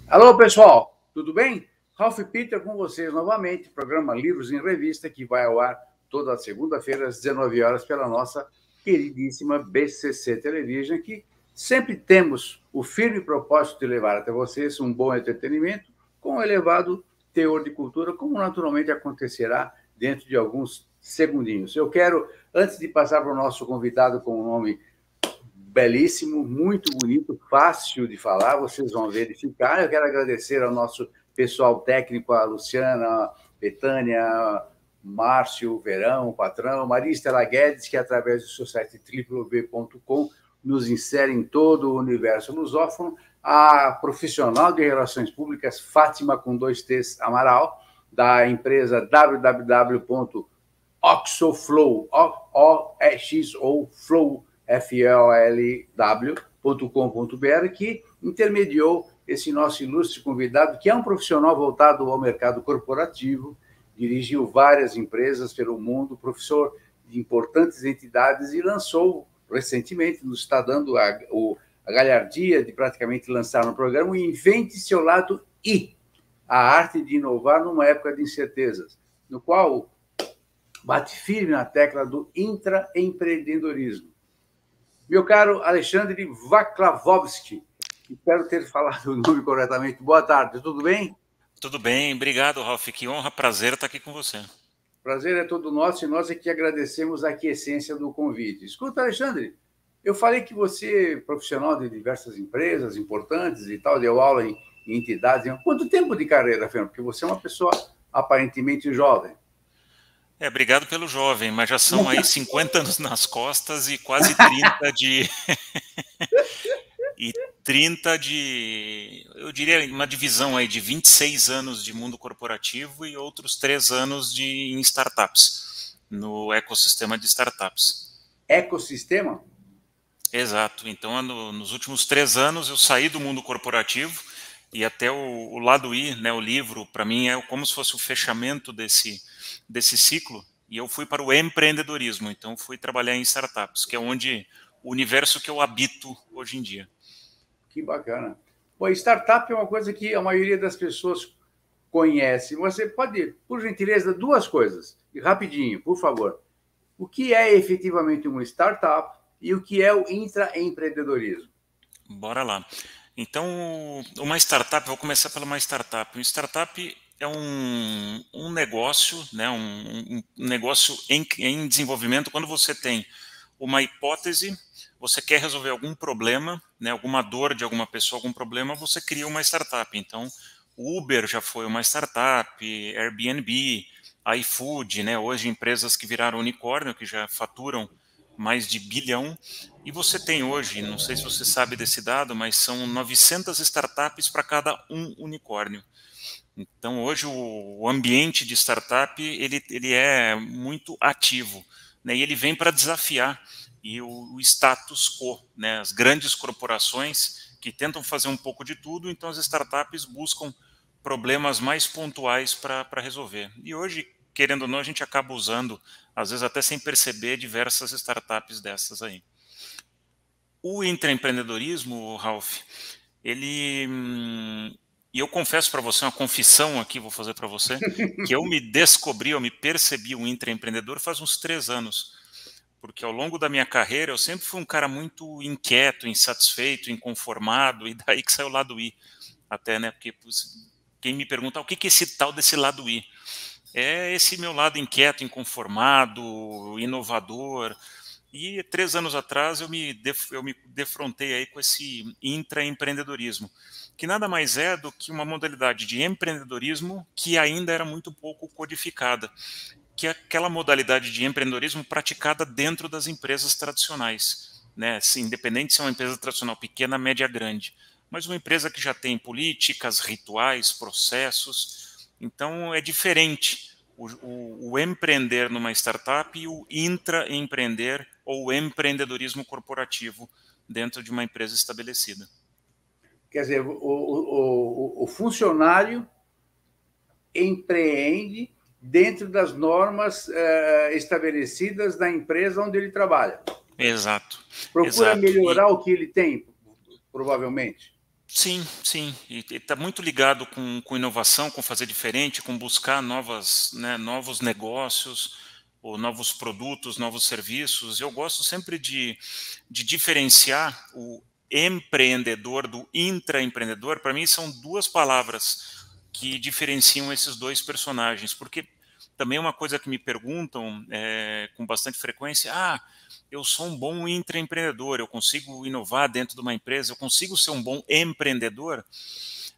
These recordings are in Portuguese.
Alô, pessoal, tudo bem? Ralph Peter com vocês novamente, programa Livros em Revista, que vai ao ar toda segunda-feira às 19 horas pela nossa queridíssima BCC Television, que sempre temos o firme propósito de levar até vocês um bom entretenimento com um elevado teor de cultura, como naturalmente acontecerá dentro de alguns segundinhos. Eu quero, antes de passar para o nosso convidado com o nome belíssimo, muito bonito, fácil de falar, vocês vão verificar. Eu quero agradecer ao nosso pessoal técnico, a Luciana, a Betânia, Márcio, Verão, o patrão, Maria Estela Guedes, que através do seu site www.com nos insere em todo o universo lusófono, a profissional de relações públicas, Fátima, com 2 T's, Amaral, da empresa www.oxoflow, O-X-O-Flow, flw.com.br, que intermediou esse nosso ilustre convidado, que é um profissional voltado ao mercado corporativo, dirigiu várias empresas pelo mundo, professor de importantes entidades e lançou recentemente, nos está dando a galhardia de praticamente lançar no programa o Invente Seu Lado I, a arte de inovar numa época de incertezas, no qual bate firme na tecla do intraempreendedorismo. Meu caro Alexandre Vaklavovski, espero ter falado o nome corretamente. Boa tarde, tudo bem? Tudo bem, obrigado, Ralph. Que honra, prazer estar aqui com você. Prazer é todo nosso e nós é que agradecemos a aquiescência do convite. Escuta, Alexandre, eu falei que você é profissional de diversas empresas importantes e tal, deu aula em entidades. Quanto tempo de carreira, Fernando? Porque você é uma pessoa aparentemente jovem. Obrigado pelo jovem, mas já são aí 50 anos nas costas e quase 30 de... eu diria, uma divisão aí de 26 anos de mundo corporativo e outros 3 anos em startups, no ecossistema de startups. Ecossistema? Exato. Então, nos últimos 3 anos, eu saí do mundo corporativo e até o lado I, né, o livro, para mim é como se fosse o fechamento desse ciclo, e eu fui para o empreendedorismo. Então, fui trabalhar em startups, que é o universo que eu habito hoje em dia. Que bacana. Bom, startup é uma coisa que a maioria das pessoas conhece. Você pode, por gentileza, 2 coisas, e rapidinho, por favor. O que é efetivamente uma startup e o que é o intraempreendedorismo? Bora lá. Então, uma startup, vou começar pela uma startup. Uma startup é um negócio, né, um negócio em desenvolvimento. Quando você tem uma hipótese, você quer resolver algum problema, né, alguma dor de alguma pessoa, algum problema, você cria uma startup. Então, o Uber já foi uma startup, Airbnb, iFood, né, hoje empresas que viraram unicórnio, que já faturam mais de bilhão. E você tem hoje, não sei se você sabe desse dado, mas são 900 startups para cada um unicórnio. Então, hoje, o ambiente de startup ele é muito ativo, né, e ele vem para desafiar o status quo, né, as grandes corporações que tentam fazer um pouco de tudo, então as startups buscam problemas mais pontuais para resolver. E hoje, querendo ou não, a gente acaba usando, às vezes até sem perceber, diversas startups dessas aí. O intraempreendedorismo, Ralph, ele... E eu confesso para você, uma confissão aqui vou fazer para você, que eu me descobri, eu me percebi um intraempreendedor faz uns 3 anos. Porque ao longo da minha carreira eu sempre fui um cara muito inquieto, insatisfeito, inconformado, e daí que saiu o lado I. Até, né? Porque quem me pergunta o que é esse tal desse lado I? É esse meu lado inquieto, inconformado, inovador. E 3 anos atrás eu me defrontei aí com esse intraempreendedorismo, que nada mais é do que uma modalidade de empreendedorismo que ainda era muito pouco codificada, que é aquela modalidade de empreendedorismo praticada dentro das empresas tradicionais, né? Independente se é uma empresa tradicional pequena, média, grande, mas uma empresa que já tem políticas, rituais, processos. Então é diferente o empreender numa startup e o intraempreender ou o empreendedorismo corporativo dentro de uma empresa estabelecida. Quer dizer, o funcionário empreende dentro das normas estabelecidas da empresa onde ele trabalha. Exato. Procura Exato. melhorar o que ele tem, provavelmente. Sim, sim, e está muito ligado com inovação, com fazer diferente, com buscar novas, né, novos negócios, ou novos produtos, novos serviços. Eu gosto sempre de diferenciar o empreendedor do intraempreendedor. Para mim, são duas palavras que diferenciam esses dois personagens, porque também é uma coisa que me perguntam com bastante frequência: eu sou um bom intraempreendedor, eu consigo inovar dentro de uma empresa, eu consigo ser um bom empreendedor?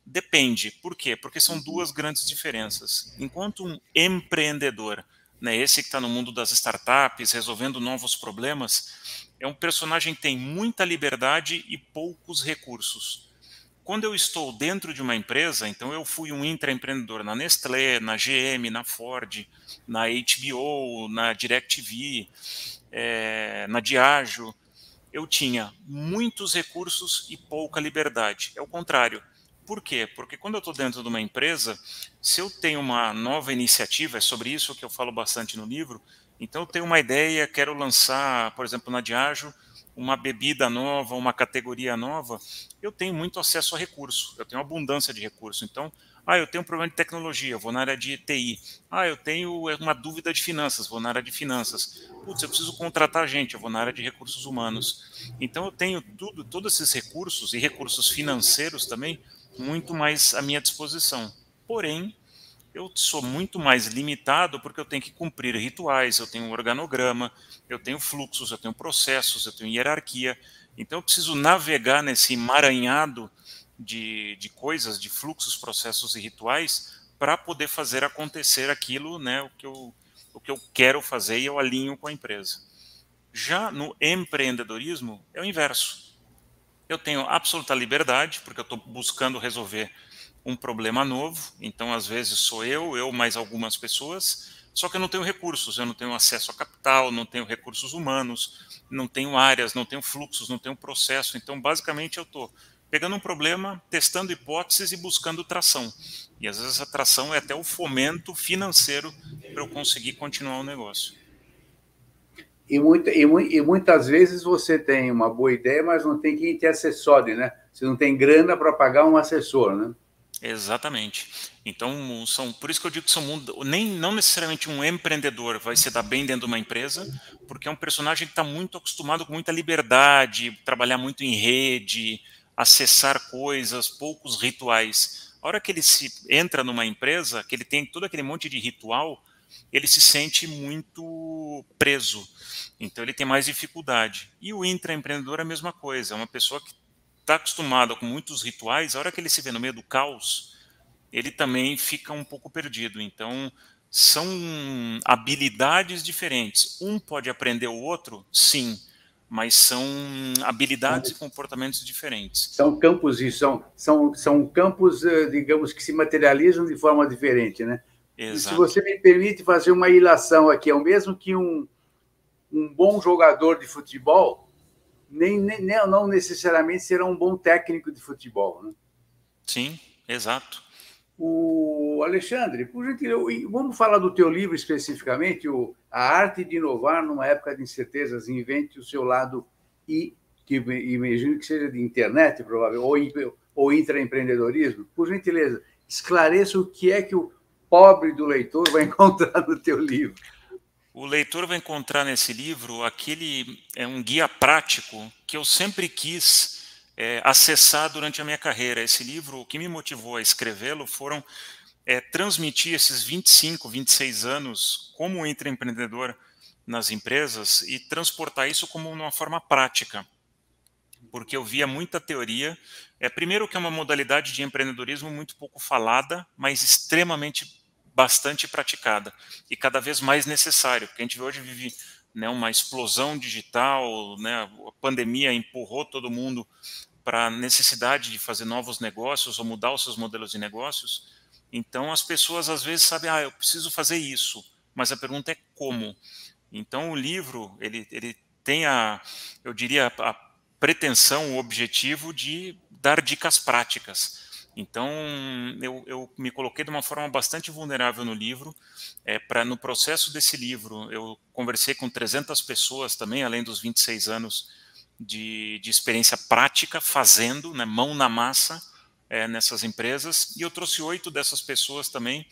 Depende. Por quê? Porque são duas grandes diferenças. Enquanto um empreendedor, né, esse que está no mundo das startups, resolvendo novos problemas, é um personagem que tem muita liberdade e poucos recursos. Quando eu estou dentro de uma empresa, então eu fui um intraempreendedor na Nestlé, na GM, na Ford, na HBO, na DirecTV, na Diageo, eu tinha muitos recursos e pouca liberdade. É o contrário. Por quê? Porque quando eu estou dentro de uma empresa, se eu tenho uma nova iniciativa, é sobre isso que eu falo bastante no livro, então eu tenho uma ideia, quero lançar, por exemplo, na Diageo, uma bebida nova, uma categoria nova, eu tenho muito acesso a recurso, eu tenho abundância de recurso. Então, eu tenho um problema de tecnologia, vou na área de TI. Eu tenho uma dúvida de finanças, vou na área de finanças. Putz, eu preciso contratar gente, eu vou na área de recursos humanos. Então eu tenho todos esses recursos e recursos financeiros também muito mais à minha disposição. Porém, eu sou muito mais limitado porque eu tenho que cumprir rituais, eu tenho um organograma, eu tenho fluxos, eu tenho processos, eu tenho hierarquia. Então eu preciso navegar nesse emaranhado de coisas, de fluxos, processos e rituais para poder fazer acontecer aquilo, né, o que eu quero fazer e eu alinho com a empresa. Já no empreendedorismo é o inverso. Eu tenho absoluta liberdade, porque eu estou buscando resolver um problema novo, então às vezes sou eu mais algumas pessoas, só que eu não tenho recursos, eu não tenho acesso a capital, não tenho recursos humanos, não tenho áreas, não tenho fluxos, não tenho processo, então basicamente eu estou pegando um problema, testando hipóteses e buscando tração. E às vezes a tração é até o fomento financeiro para eu conseguir continuar o negócio. E muitas vezes você tem uma boa ideia, mas não tem quem te assessore, né? Você não tem grana para pagar um assessor, né? Exatamente. Então, por isso que eu digo que são não necessariamente um empreendedor vai se dar bem dentro de uma empresa, porque é um personagem que está muito acostumado com muita liberdade, trabalhar muito em rede, acessar coisas, poucos rituais. A hora que ele se entra numa empresa, que ele tem todo aquele monte de ritual, ele se sente muito preso. Então, ele tem mais dificuldade. E o intraempreendedor é a mesma coisa, é uma pessoa que está acostumado com muitos rituais, a hora que ele se vê no meio do caos, ele também fica um pouco perdido. Então, são habilidades diferentes. Um pode aprender o outro, sim, mas são habilidades e comportamentos diferentes. São campos e são campos, digamos, que se materializam de forma diferente, né? Se Exato. você me permite fazer uma ilação aqui, é o mesmo que um bom jogador de futebol não necessariamente será um bom técnico de futebol, né? Sim, exato. O Alexandre, por gentileza, vamos falar do teu livro especificamente, A Arte de Inovar numa Época de Incertezas, invente o seu lado que imagino que seja de internet, provavelmente, ou intraempreendedorismo. Por gentileza, esclareça o que é que o pobre do leitor vai encontrar no teu livro. O leitor vai encontrar nesse livro um guia prático que eu sempre quis acessar durante a minha carreira. Esse livro, o que me motivou a escrevê-lo foram transmitir esses 25, 26 anos como intraempreendedor nas empresas e transportar isso como uma forma prática, porque eu via muita teoria. Primeiro que é uma modalidade de empreendedorismo muito pouco falada, mas extremamente bastante praticada e cada vez mais necessário, porque a gente hoje vive, né, uma explosão digital, né, a pandemia empurrou todo mundo para a necessidade de fazer novos negócios ou mudar os seus modelos de negócios. Então as pessoas às vezes sabem, eu preciso fazer isso, mas a pergunta é como. Então o livro ele tem eu diria, a pretensão, o objetivo de dar dicas práticas. Então eu me coloquei de uma forma bastante vulnerável no livro. No processo desse livro eu conversei com 300 pessoas também, além dos 26 anos de experiência prática, fazendo, né, mão na massa, nessas empresas, e eu trouxe 8 dessas pessoas também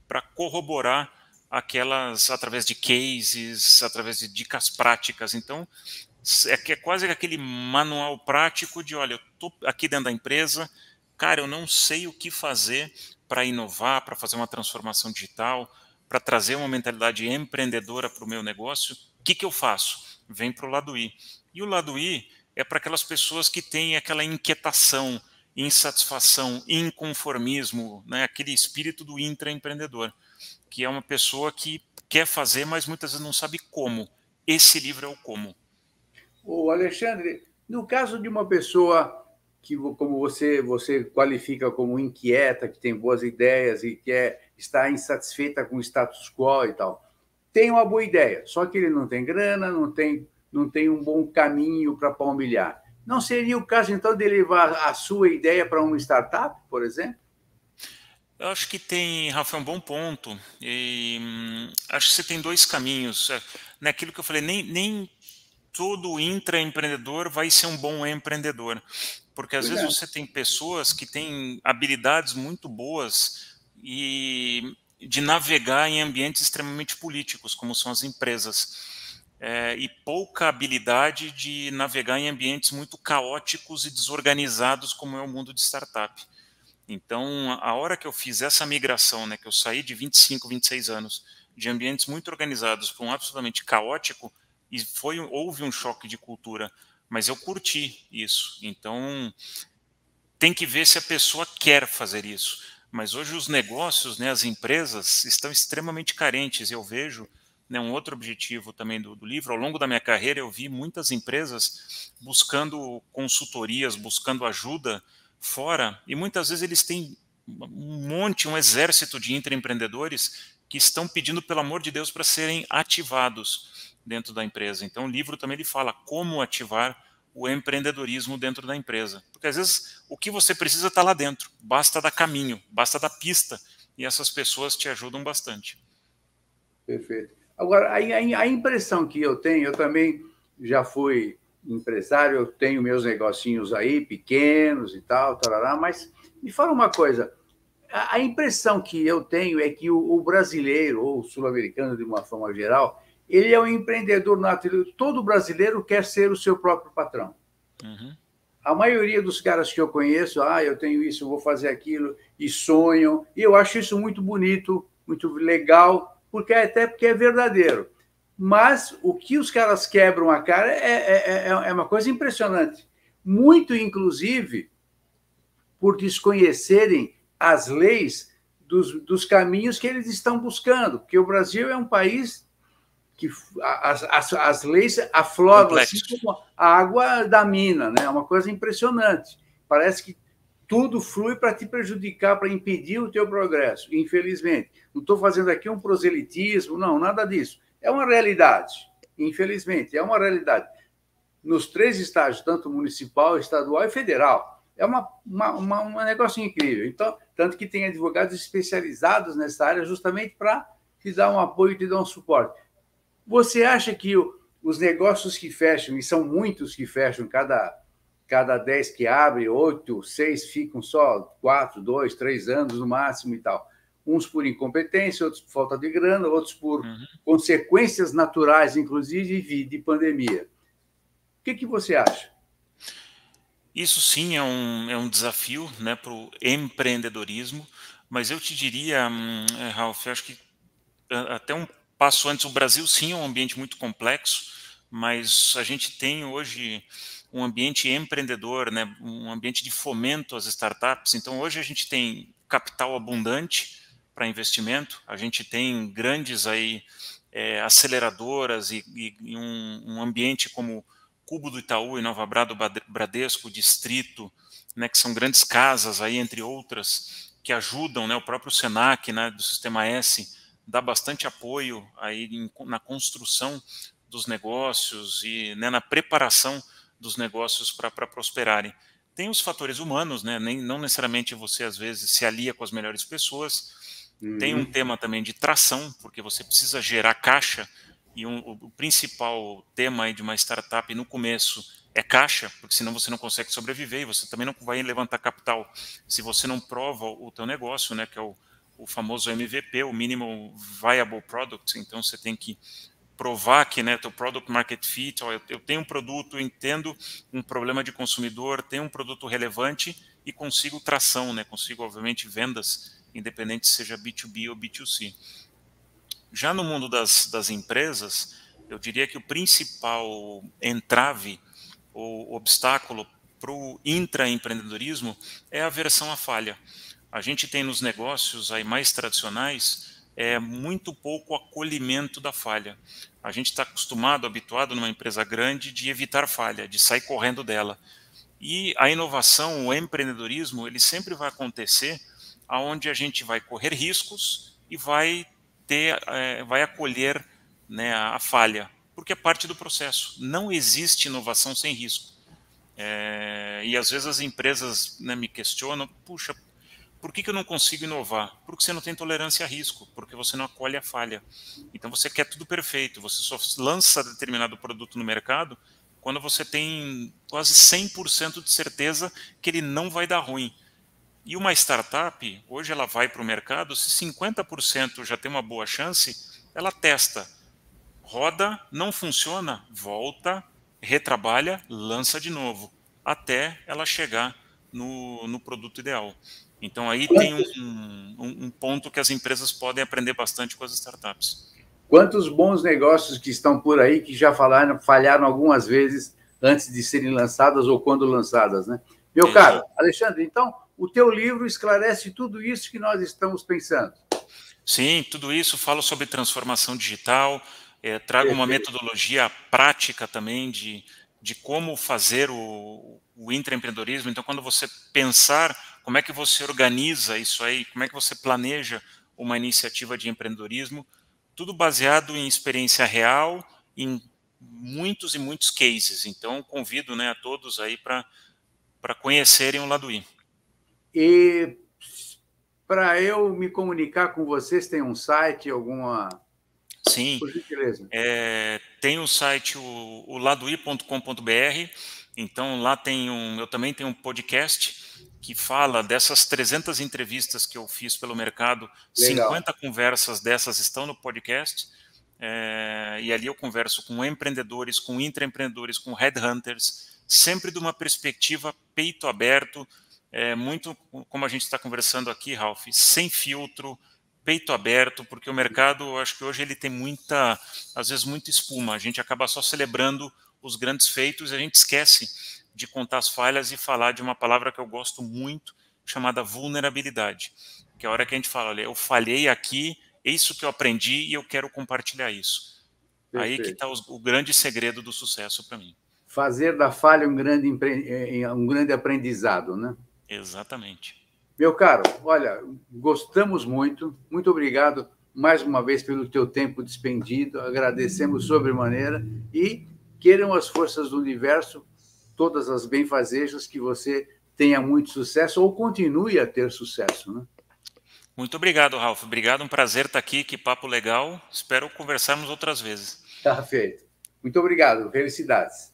para corroborar aquelas, através de cases, através de dicas práticas. Então, é quase aquele manual prático de, olha, eu estou aqui dentro da empresa, cara, eu não sei o que fazer para inovar, para fazer uma transformação digital, para trazer uma mentalidade empreendedora para o meu negócio. O que eu faço? Vem para o lado I. E o lado I é para aquelas pessoas que têm aquela inquietação, insatisfação, inconformismo, né? Aquele espírito do intraempreendedor, que é uma pessoa que quer fazer, mas muitas vezes não sabe como. Esse livro é o como. O Alexandre, no caso de uma pessoa que, como você qualifica como inquieta, que tem boas ideias e que está insatisfeita com o status quo e tal, tem uma boa ideia, só que ele não tem grana, não tem um bom caminho para palmilhar. Não seria o caso, então, de levar a sua ideia para uma startup, por exemplo? Eu acho que tem, Rafa, um bom ponto. E, acho que você tem 2 caminhos. Naquilo que eu falei, nem todo intraempreendedor vai ser um bom empreendedor. Porque às Pois vezes é. você tem pessoas que têm habilidades muito boas e de navegar em ambientes extremamente políticos, como são as empresas. E pouca habilidade de navegar em ambientes muito caóticos e desorganizados, como é o mundo de startup. Então, a hora que eu fiz essa migração, né, que eu saí de 25, 26 anos, de ambientes muito organizados para um absolutamente caótico, e houve um choque de cultura, mas eu curti isso. Então, tem que ver se a pessoa quer fazer isso. Mas hoje os negócios, né, as empresas, estão extremamente carentes. Eu vejo, né, um outro objetivo também do livro. Ao longo da minha carreira, eu vi muitas empresas buscando consultorias, buscando ajuda fora, e muitas vezes eles têm um exército de intraempreendedores que estão pedindo, pelo amor de Deus, para serem ativados dentro da empresa. Então, o livro também ele fala como ativar o empreendedorismo dentro da empresa. Porque às vezes o que você precisa está lá dentro, basta dar caminho, basta dar pista, e essas pessoas te ajudam bastante. Perfeito. Agora, a impressão que eu tenho, eu também já fui empresário, eu tenho meus negocinhos aí, pequenos e tal, tarará, mas me fala uma coisa, a impressão que eu tenho é que o brasileiro, ou o sul-americano de uma forma geral, ele é um empreendedor nato. Todo brasileiro quer ser o seu próprio patrão. Uhum. A maioria dos caras que eu conheço, eu tenho isso, eu vou fazer aquilo, e sonham, e eu acho isso muito bonito, muito legal, até porque é verdadeiro. Mas o que os caras quebram a cara é uma coisa impressionante. Muito, inclusive, por desconhecerem as leis dos caminhos que eles estão buscando, porque o Brasil é um país que as leis afloram assim como a água da mina, né? É uma coisa impressionante. Parece que tudo flui para te prejudicar, para impedir o teu progresso, infelizmente. Não estou fazendo aqui um proselitismo, não, nada disso. É uma realidade, infelizmente, é uma realidade. Nos 3 estágios, tanto municipal, estadual e federal. É um negócio incrível. Então, tanto que tem advogados especializados nessa área justamente para te dar um apoio, te dar um suporte. Você acha que os negócios que fecham, e são muitos que fecham, cada 10 que abrem, 8, 6 ficam só 4, 2, 3 anos no máximo e tal. Uns por incompetência, outros por falta de grana, outros por consequências naturais, inclusive de pandemia. O que você acha? Isso sim é um desafio, né, para o empreendedorismo, mas eu te diria, Ralph, eu acho que até um passo antes, o Brasil sim é um ambiente muito complexo, mas a gente tem hoje um ambiente empreendedor, né, um ambiente de fomento às startups. Então hoje a gente tem capital abundante para investimento, a gente tem grandes aí aceleradoras e um ambiente como Cubo do Itaú e Nova Brado Bradesco, Distrito, né, que são grandes casas aí entre outras que ajudam, né, o próprio Senac, né, do Sistema S, dá bastante apoio aí na construção dos negócios e, né, na preparação dos negócios para prosperarem. Tem os fatores humanos, né, não necessariamente você às vezes se alia com as melhores pessoas. Tem um tema também de tração, porque você precisa gerar caixa, e o principal tema aí de uma startup no começo é caixa, porque senão você não consegue sobreviver e você também não vai levantar capital se você não prova o teu negócio, né, que é o famoso MVP, o Minimum Viable Product. Então você tem que provar que, né, teu Product Market Fit, ó, eu tenho um produto, entendo um problema de consumidor, tenho um produto relevante e consigo tração, né, consigo obviamente vendas, independente seja B2B ou B2C. Já no mundo das empresas, eu diria que o principal entrave ou obstáculo para o intraempreendedorismo é a aversão à falha. A gente tem nos negócios aí mais tradicionais muito pouco acolhimento da falha. A gente está acostumado, habituado numa empresa grande de evitar falha, de sair correndo dela. E a inovação, o empreendedorismo, ele sempre vai acontecer aonde a gente vai correr riscos e vai acolher, né, a falha, porque é parte do processo. Não existe inovação sem risco. E às vezes as empresas, né, me questionam, puxa, por que eu não consigo inovar? Porque você não tem tolerância a risco, porque você não acolhe a falha. Então você quer tudo perfeito, você só lança determinado produto no mercado quando você tem quase 100% de certeza que ele não vai dar ruim. E uma startup, hoje ela vai para o mercado, se 50% já tem uma boa chance, ela testa, roda, não funciona, volta, retrabalha, lança de novo, até ela chegar no produto ideal. Então aí tem um ponto que as empresas podem aprender bastante com as startups. Quantos bons negócios que estão por aí que já falharam algumas vezes antes de serem lançadas ou quando lançadas, né? Meu caro Alexandre, então, o teu livro esclarece tudo isso que nós estamos pensando. Sim, tudo isso, falo sobre transformação digital, trago uma metodologia prática também de como fazer o intraempreendedorismo. Então, quando você pensar como é que você organiza isso aí, como é que você planeja uma iniciativa de empreendedorismo, tudo baseado em experiência real, em muitos e muitos cases. Então, convido, né, a todos aí para conhecerem o Laduí. E para eu me comunicar com vocês, tem um site, alguma... Sim, por gentileza. Tem o site o laduí.com.br, então lá eu também tenho um podcast que fala dessas 300 entrevistas que eu fiz pelo mercado. Legal. 50 conversas dessas estão no podcast, e ali eu converso com empreendedores, com intraempreendedores, com headhunters, sempre de uma perspectiva peito aberto, muito como a gente está conversando aqui, Ralph, sem filtro, peito aberto, porque o mercado, eu acho que hoje ele tem às vezes muita espuma, a gente acaba só celebrando os grandes feitos e a gente esquece de contar as falhas e falar de uma palavra que eu gosto muito, chamada vulnerabilidade, que é a hora que a gente fala, olha, eu falhei aqui, é isso que eu aprendi e eu quero compartilhar isso. Perfeito. Aí que está o grande segredo do sucesso para mim. Fazer da falha um grande aprendizado, né? Exatamente. Meu caro, olha, gostamos muito, muito obrigado mais uma vez pelo teu tempo despendido, agradecemos sobremaneira e queiram as forças do universo, todas as benfazejas, que você tenha muito sucesso ou continue a ter sucesso, né? Muito obrigado, Ralph. Obrigado, um prazer estar aqui, que papo legal. Espero conversarmos outras vezes. Tá feito. Muito obrigado, felicidades.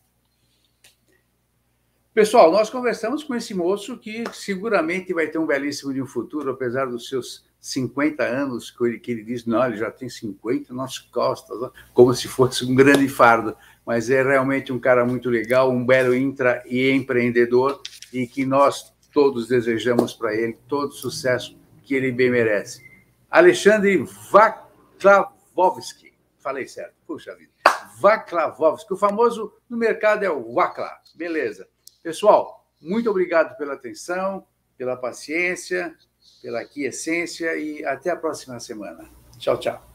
Pessoal, nós conversamos com esse moço que seguramente vai ter um belíssimo de um futuro, apesar dos seus 50 anos, que ele diz, não, ele já tem 50 nas costas, como se fosse um grande fardo, mas é realmente um cara muito legal, um belo intra e empreendedor, e que nós todos desejamos para ele todo o sucesso que ele bem merece. Alexandre Vaclavovski, falei certo, puxa vida, Vaclavovski, o famoso no mercado é o Vacla, beleza. Pessoal, muito obrigado pela atenção, pela paciência, pela aquiescência e até a próxima semana. Tchau, tchau.